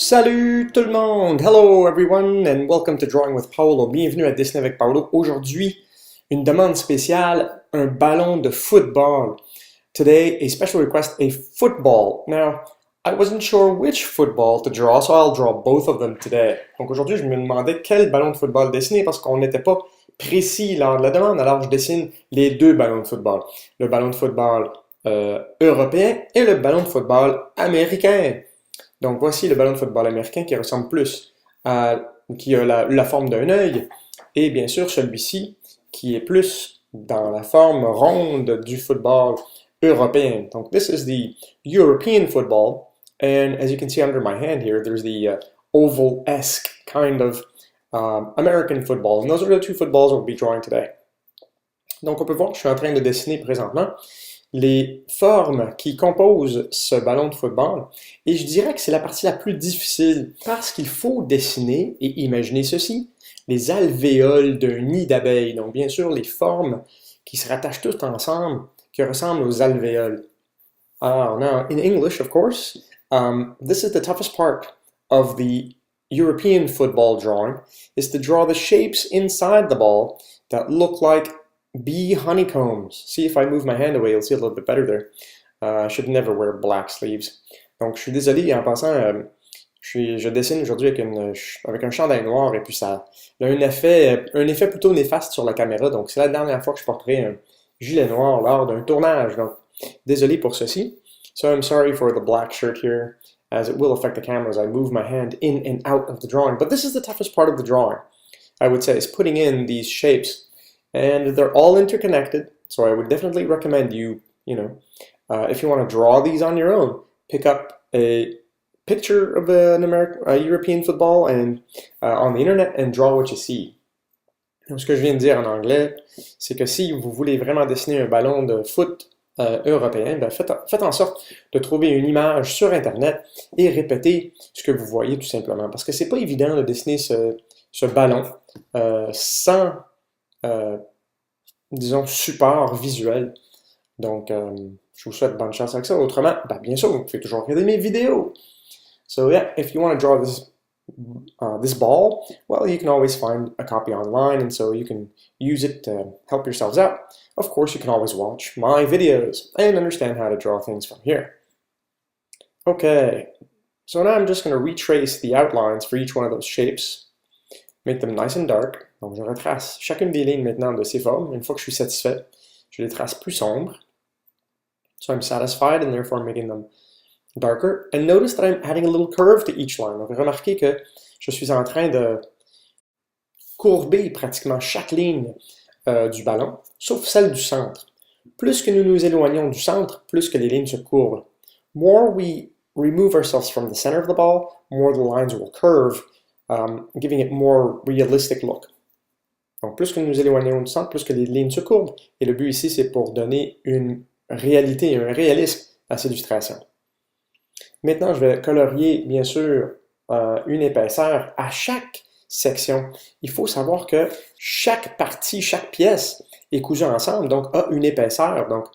Salut tout le monde! Hello everyone and welcome to Drawing with Paolo. Bienvenue à Dessiner avec Paolo. Aujourd'hui, une demande spéciale, un ballon de football. Today, a special request, a football. Now, I wasn't sure which football to draw, so I'll draw both of them today. Donc aujourd'hui, je me demandais quel ballon de football dessiner parce qu'on n'était pas précis lors de la demande, alors je dessine les deux ballons de football. Le ballon de football européen et le ballon de football américain. Donc voici le ballon de football américain qui ressemble plus qui a la forme d'un œil, et bien sûr celui-ci qui est plus dans la forme ronde du football européen. Donc this is the European football, and as you can see under my hand here, there's the oval-esque kind of American football, and those are the two footballs we'll be drawing today. Donc on peut voir que je suis en train de dessiner présentement les formes qui composent ce ballon de football, et je dirais que c'est la partie la plus difficile parce qu'il faut dessiner et imaginer ceci, les alvéoles d'un nid d'abeilles, donc bien sûr les formes qui se rattachent toutes ensemble, qui ressemblent aux alvéoles. Alors, now, in English, of course, this is the toughest part of the European football drawing, is to draw the shapes inside the ball that look like bee honeycombs. See, if I move my hand away, you'll see a little bit better there. I should never wear black sleeves. Donc, je suis désolé, en passant, je dessine aujourd'hui avec un chandail noir, et puis ça a un effet plutôt néfaste sur la caméra. Donc, c'est la dernière fois que je porterai un gilet noir lors d'un tournage. Donc, désolé pour ceci. So, I'm sorry for the black shirt here, as it will affect the camera as I move my hand in and out of the drawing. But this is the toughest part of the drawing, I would say, is putting in these shapes. And they're all interconnected, so I would definitely recommend you, if you want to draw these on your own, pick up a picture of European football and on the internet and draw what you see. Donc, ce que je viens de dire en anglais, c'est que si vous voulez vraiment dessiner un ballon de foot européen, ben faites en sorte de trouver une image sur internet et répétez ce que vous voyez tout simplement, parce que c'est pas évident de dessiner ce ballon sans disons, support visuel. Donc, je vous souhaite bonne chance avec ça. Autrement, bien sûr, vous pouvez toujours regarder mes vidéos. So yeah, if you want to draw this ball, well, you can always find a copy online, and so you can use it to help yourselves out. Of course, you can always watch my videos and understand how to draw things from here. Okay, so now I'm just going to retrace the outlines for each one of those shapes. Make them nice and dark. Donc je retrace chacune des lignes maintenant de ces formes. Une fois que je suis satisfait, je les trace plus sombres. So I'm satisfied and therefore making them darker. And notice that I'm adding a little curve to each line. Donc remarquez que je suis en train de courber pratiquement chaque ligne du ballon, sauf celle du centre. Plus que nous nous éloignons du centre, plus que les lignes se courbent. More we remove ourselves from the center of the ball, more the lines will curve, giving it more realistic look. Donc, plus que nous nous éloignons du centre, plus que les lignes se courbent. Et le but ici, c'est pour donner une réalité, un réalisme à cette illustration. Maintenant, je vais colorier, bien sûr, une épaisseur à chaque section. Il faut savoir que chaque partie, chaque pièce est cousue ensemble, donc a une épaisseur. Donc,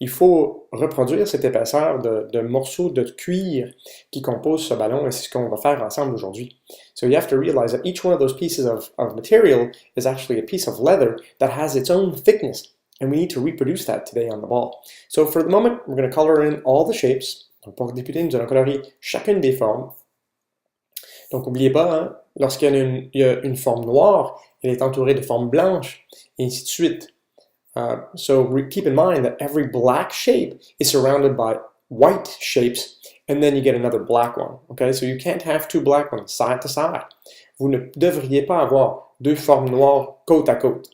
il faut reproduire cette épaisseur de morceaux de cuir qui composent ce ballon, et c'est ce qu'on va faire ensemble aujourd'hui. So you have to realize that each one of those pieces of material is actually a piece of leather that has its own thickness, and we need to reproduce that today on the ball. So for the moment, we're going to color in all the shapes. Donc pour débuter, nous allons colorier chacune des formes. Donc n'oubliez pas, hein, lorsqu'il y a une forme noire, elle est entourée de formes blanches, et ainsi de suite. So keep in mind that every black shape is surrounded by white shapes, and then you get another black one. Okay, so you can't have two black ones side to side. Vous ne devriez pas avoir deux formes noires côte à côte.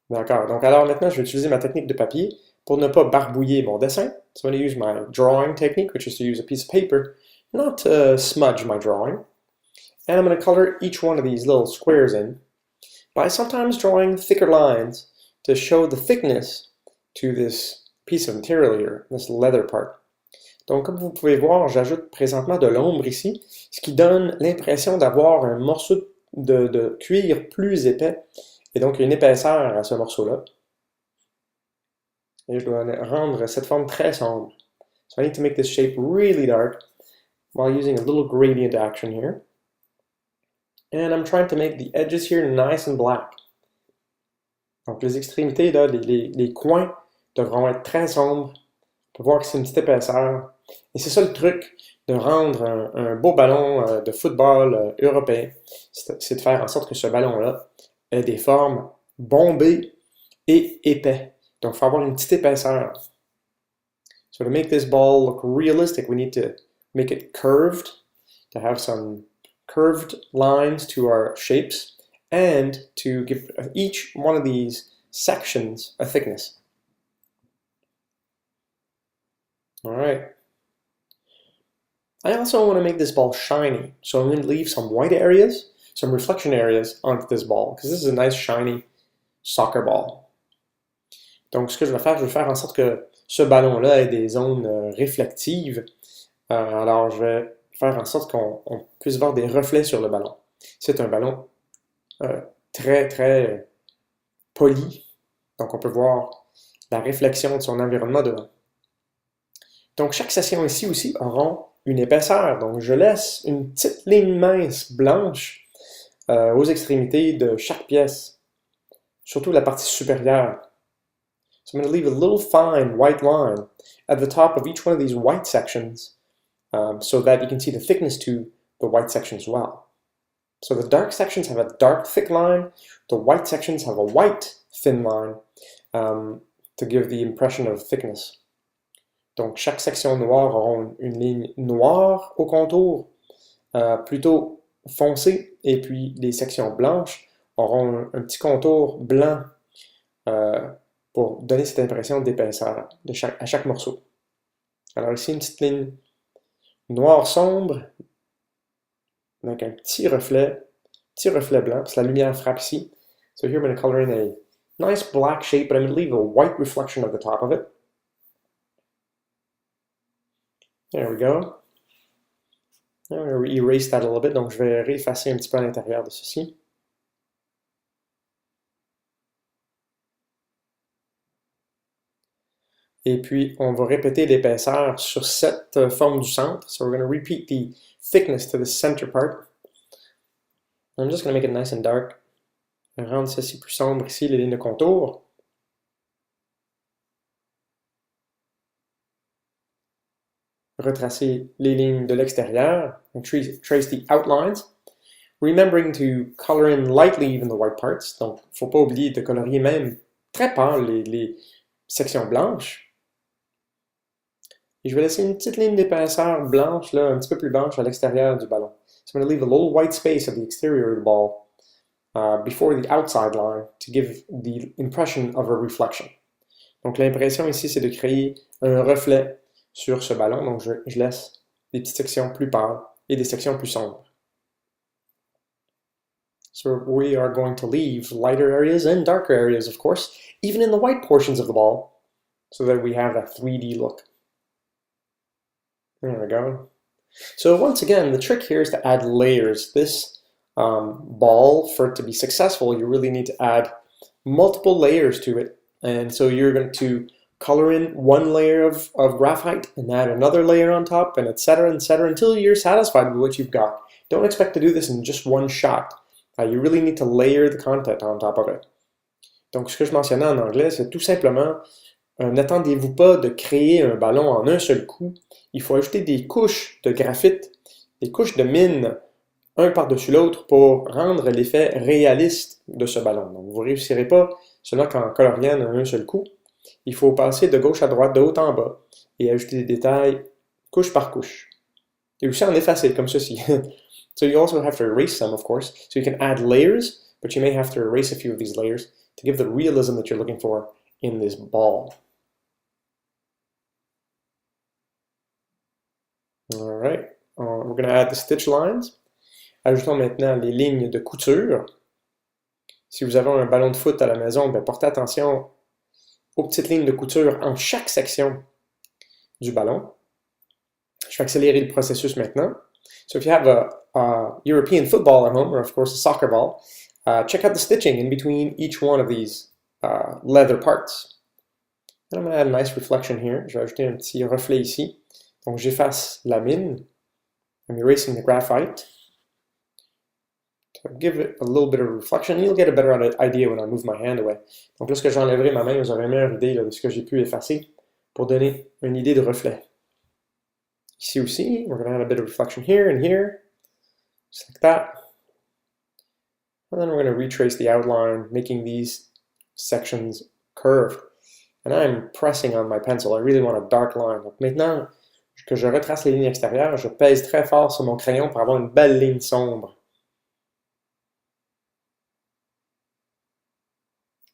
D'accord, donc alors maintenant je vais utiliser ma technique de papier pour ne pas barbouiller mon dessin. So I'm going to use my drawing technique, which is to use a piece of paper, not to smudge my drawing. And I'm going to color each one of these little squares in by sometimes drawing thicker lines to show the thickness to this piece of material here, this leather part. Donc, comme vous pouvez voir, j'ajoute présentement de l'ombre ici, ce qui donne l'impression d'avoir un morceau de cuir plus épais, et donc une épaisseur à ce morceau-là. Et je dois rendre cette forme très sombre. So I need to make this shape really dark, while using a little gradient action here. And I'm trying to make the edges here nice and black. Donc les extrémités, là, les coins devront être très sombres. On peut voir que c'est une petite épaisseur. Et c'est ça le truc de rendre un beau ballon de football européen. C'est de faire en sorte que ce ballon-là ait des formes bombées et épais. Donc il faut avoir une petite épaisseur. So to make this ball look realistic, we need to make it curved, to have some curved lines to our shapes, and to give each one of these sections a thickness. All right. I also want to make this ball shiny, so I'm going to leave some white areas, some reflection areas onto this ball, because this is a nice shiny soccer ball. Donc ce que je vais faire en sorte que ce ballon-là ait des zones réflectives. Alors je vais faire en sorte qu'on puisse voir des reflets sur le ballon. C'est un ballon très, très poli, donc on peut voir la réflexion de son environnement dedans. Donc chaque section ici aussi auront une épaisseur, donc je laisse une petite ligne mince blanche aux extrémités de chaque pièce, surtout la partie supérieure. So I'm going to leave a little fine white line at the top of each one of these white sections so that you can see the thickness to the white section as well. So the dark sections have a dark thick line, the white sections have a white thin line to give the impression of thickness. Donc chaque section noire aura une ligne noire au contour, plutôt foncé, et puis les sections blanches auront un petit contour blanc pour donner cette impression d'épaisseur à chaque morceau. Alors ici, une petite ligne noire sombre, avec un petit reflet blanc, parce que la lumière frappe ici. So here I'm going to color in a nice black shape, but I'm going to leave a white reflection at the top of it. There we go. I'm going to erase that a little bit, donc je vais réeffacer un petit peu à l'intérieur de ceci. Et puis, on va répéter l'épaisseur sur cette forme du centre. So we're going to repeat the thickness to the center part. I'm just going to make it nice and dark. Je vais rendre ceci plus sombre ici, les lignes de contour. Retracer les lignes de l'extérieur. Trace the outlines. Remembering to color in lightly even the white parts. Donc, il ne faut pas oublier de colorier même très pâle les sections blanches. Et je vais laisser une petite ligne d'épaisseur blanche, là, un petit peu plus blanche à l'extérieur du ballon. So I'm going to leave a little white space at the exterior of the ball before the outside line to give the impression of a reflection. Donc l'impression ici, c'est de créer un reflet sur ce ballon. Donc je laisse des petites sections plus pâles et des sections plus sombres. So we are going to leave lighter areas and darker areas, of course, even in the white portions of the ball, so that we have that 3D look. There we go. So once again, the trick here is to add layers. This ball, for it to be successful, you really need to add multiple layers to it. And so you're going to color in one layer of graphite and add another layer on top, and etc., until you're satisfied with what you've got. Don't expect to do this in just one shot. You really need to layer the content on top of it. Donc ce que je mentionnais en anglais, c'est tout simplement n'attendez-vous pas de créer un ballon en un seul coup. Il faut ajouter des couches de graphite, des couches de mine, un par-dessus l'autre pour rendre l'effet réaliste de ce ballon. Donc vous ne réussirez pas seulement qu'en coloriant en un seul coup. Il faut passer de gauche à droite, de haut en bas, et ajouter des détails couche par couche. Et aussi en effacer, comme ceci. So you also have to erase some, of course. So you can add layers, but you may have to erase a few of these layers to give the realism that you're looking for in this ball. All right, we're going to add the stitch lines. Ajoutons maintenant les lignes de couture. Si vous avez un ballon de foot à la maison, bien, portez attention aux petites lignes de couture en chaque section du ballon. Je vais accélérer le processus maintenant. So if you have a European football at home, or of course a soccer ball, check out the stitching in between each one of these leather parts. And I'm going to add a nice reflection here. Je vais ajouter un petit reflet ici. Donc j'efface la mine. I'm erasing the graphite to give it a little bit of reflection. You'll get a better idea when I move my hand away. Donc lorsque j'enlèverai ma main, vous aurez une meilleure idée là, de ce que j'ai pu effacer pour donner une idée de reflet. Ici aussi, we're going to have a bit of reflection here and here, just like that. And then we're going to retrace the outline, making these sections curved. And I'm pressing on my pencil. I really want a dark line. Donc maintenant que je retrace les lignes extérieures, je pèse très fort sur mon crayon pour avoir une belle ligne sombre.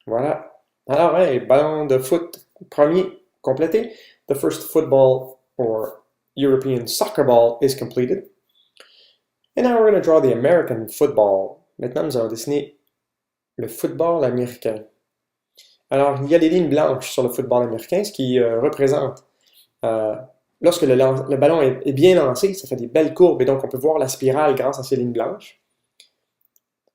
Voilà. Alors, hey, ballon de foot premier complété. The first football or European soccer ball is completed. And now we're going to draw the American football. Maintenant, nous allons dessiner le football américain. Alors, il y a des lignes blanches sur le football américain, ce qui représente, lorsque le ballon est bien lancé, ça fait des belles courbes, et donc on peut voir la spirale grâce à ces lignes blanches.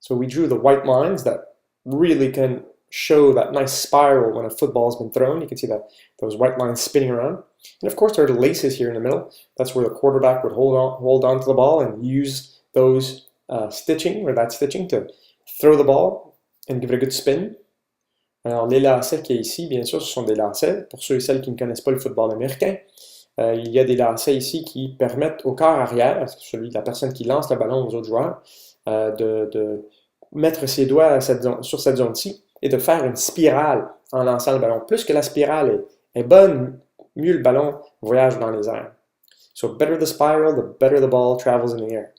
So we drew the white lines that really can show that nice spiral when a football has been thrown. You can see those white lines spinning around. And of course there are the laces here in the middle. That's where the quarterback would hold on to the ball and use those stitching to throw the ball and give it a good spin. Alors les lacets qu'il y a ici, bien sûr, ce sont des lacets. Pour ceux et celles qui ne connaissent pas le football américain, il y a des lacets ici qui permettent au corps arrière, celui de la personne qui lance le ballon aux autres joueurs, de mettre ses doigts sur cette zone-ci et de faire une spirale en lançant le ballon. Plus que la spirale est bonne, mieux le ballon voyage dans les airs. So better the spiral, the better the ball travels in the air.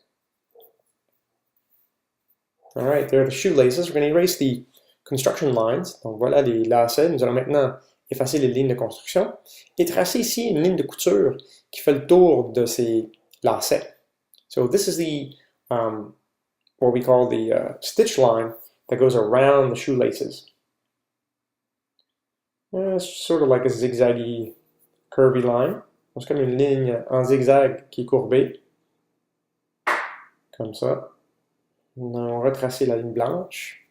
All right, there are the shoelaces. We're going to erase the construction lines. Donc voilà les lacets. Nous allons maintenant effacer les lignes de construction et tracer ici une ligne de couture qui fait le tour de ces lacets. So this is the what we call the stitch line that goes around the shoelaces. It's sort of like a zigzaggy, curvy line. C'est comme une ligne en zigzag qui est courbée, comme ça. On va retracer la ligne blanche.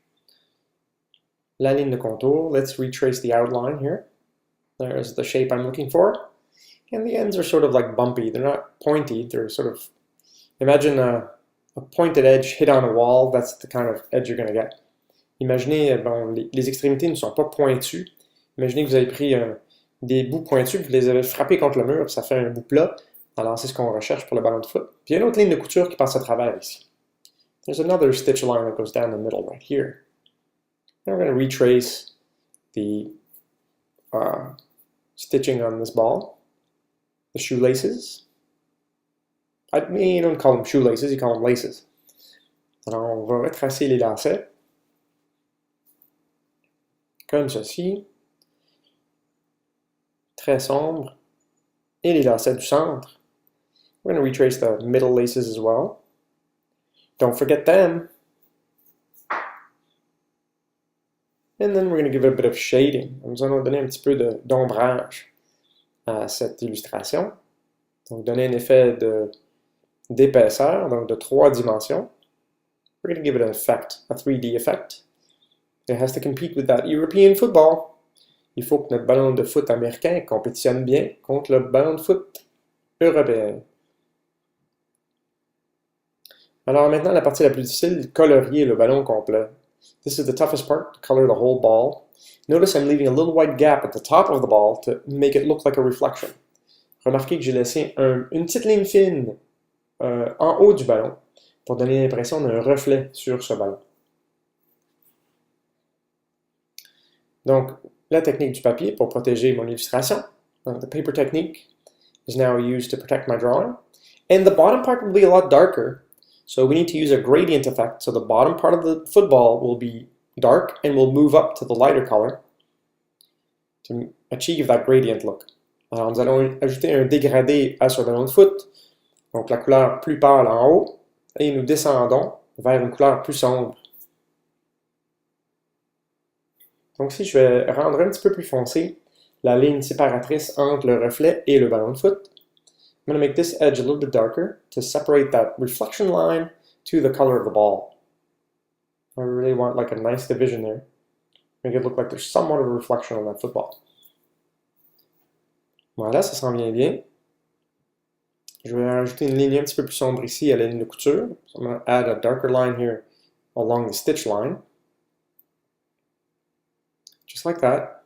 La ligne de contour. Let's retrace the outline here. There's the shape I'm looking for. And the ends are sort of like bumpy. They're not pointy. They're sort of, imagine a pointed edge hit on a wall. That's the kind of edge you're going to get. Imaginez, bon, les extrémités ne sont pas pointues. Imaginez que vous avez pris des bouts pointus, puis vous les avez frappés contre le mur, puis ça fait un bout plat. Alors c'est ce qu'on recherche pour le ballon de foot. Puis il y a une autre ligne de couture qui passe à travers ici. There's another stitch line that goes down the middle right here. And we're going to retrace the stitching on this ball. The shoelaces. You don't call them shoelaces, you call them laces. Alors on va retracer les lacets. Comme ceci. Très sombre. Et les lacets du centre. We're going to retrace the middle laces as well. Don't forget them. And then we're going to give it a bit of shading. Nous allons donner un petit peu d'ombrage à cette illustration. Donc donner un effet d'épaisseur, donc de 3 dimensions. We're going to give it an effect, a 3D effect. It has to compete with that European football. Il faut que notre ballon de foot américain compétitionne bien contre le ballon de foot européen. Alors maintenant, la partie la plus difficile, colorier le ballon complet. This is the toughest part, to color the whole ball. Notice I'm leaving a little white gap at the top of the ball to make it look like a reflection. Remarquez que j'ai laissé une petite ligne fine en haut du ballon pour donner l'impression d'un reflet sur ce ballon. Donc, la technique du papier pour protéger mon illustration. The paper technique is now used to protect my drawing. And the bottom part will be a lot darker. So we need to use a gradient effect. So the bottom part of the football will be dark and will move up to the lighter color to achieve that gradient look. Alors nous allons ajouter un dégradé à ce ballon de foot. Donc la couleur plus pâle en haut et nous descendons vers une couleur plus sombre. Donc ici, je vais rendre un petit peu plus foncé la ligne séparatrice entre le reflet et le ballon de foot. I'm going to make this edge a little bit darker to separate that reflection line to the color of the ball. I really want like a nice division there. Make it look like there's somewhat of a reflection on that football. Voilà, ça s'en vient bien. Je vais rajouter une ligne un petit peu plus sombre ici à la ligne de couture. So I'm going to add a darker line here along the stitch line. Just like that.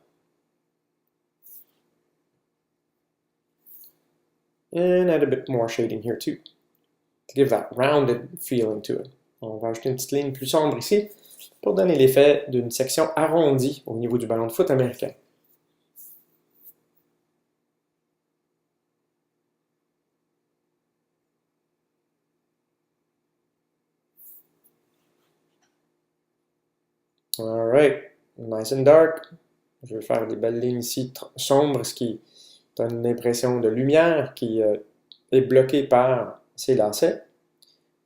And add a bit more shading here too, to give that rounded feeling to it. On va ajouter une petite ligne plus sombre ici pour donner l'effet d'une section arrondie au niveau du ballon de foot américain. Alright, nice and dark. Je vais faire des belles lignes ici sombres, ce qui donne l'impression de lumière qui est bloquée par ces lacets.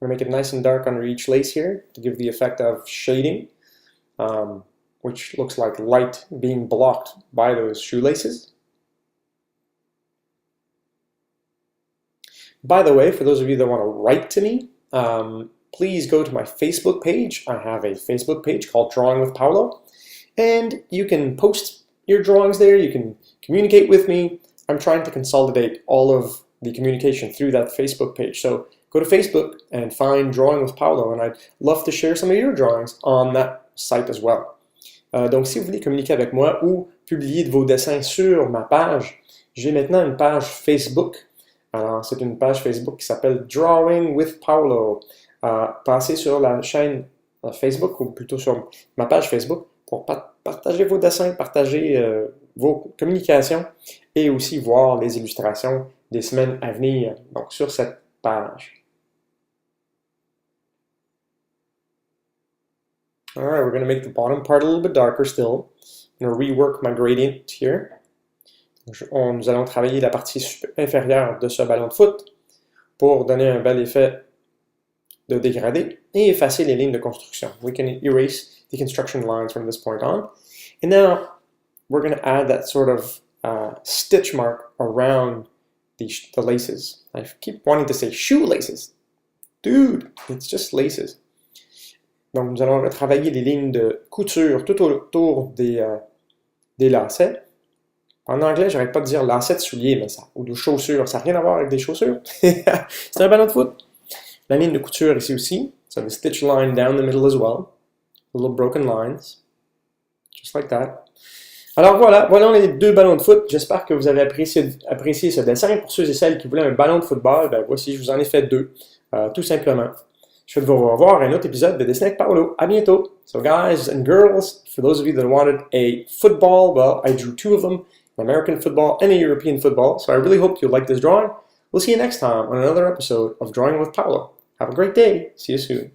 I'm going to make it nice and dark under each lace here to give the effect of shading, which looks like light being blocked by those shoelaces. By the way, for those of you that want to write to me, please go to my Facebook page. I have a Facebook page called Drawing with Paolo, and you can post your drawings there. You can communicate with me. I'm trying to consolidate all of the communication through that Facebook page. So go to Facebook and find Drawing with Paolo, and I'd love to share some of your drawings on that site as well. Donc, si vous voulez communiquer avec moi ou publier de vos dessins sur ma page, j'ai maintenant une page Facebook. Alors, c'est une page Facebook qui s'appelle Drawing with Paolo. Passez sur la chaîne Facebook, ou plutôt sur ma page Facebook, pour partager vos dessins, partager vos communications et aussi voir les illustrations des semaines à venir, donc sur cette page. Alright, we're going to make the bottom part a little bit darker still. I'm going to rework my gradient here. Nous allons travailler la partie inférieure de ce ballon de foot pour donner un bel effet de dégradé et effacer les lignes de construction. We can erase the construction lines from this point on. And now we're going to add that sort of stitch mark around the laces. I keep wanting to say shoelaces. Dude, it's just laces. Donc nous allons retravailler les lignes de couture tout autour des lacets. En anglais, j'arrête pas de dire lacets de souliers, mais ou de chaussures. Ça n'a rien à voir avec des chaussures. C'est un ballon de foot. La ligne de couture ici aussi. So the stitch line down the middle as well. Little broken lines. Just like that. Alors voilà les deux ballons de foot. J'espère que vous avez apprécié ce dessin. Pour ceux et celles qui voulaient un ballon de football, ben voici, je vous en ai fait deux. Tout simplement. Je vais vous revoir à un autre épisode de Dessin avec Paolo. À bientôt. So guys and girls, for those of you that wanted a football, well, I drew two of them. American football and a European football. So I really hope you like this drawing. We'll see you next time on another episode of Drawing with Paolo. Have a great day. See you soon.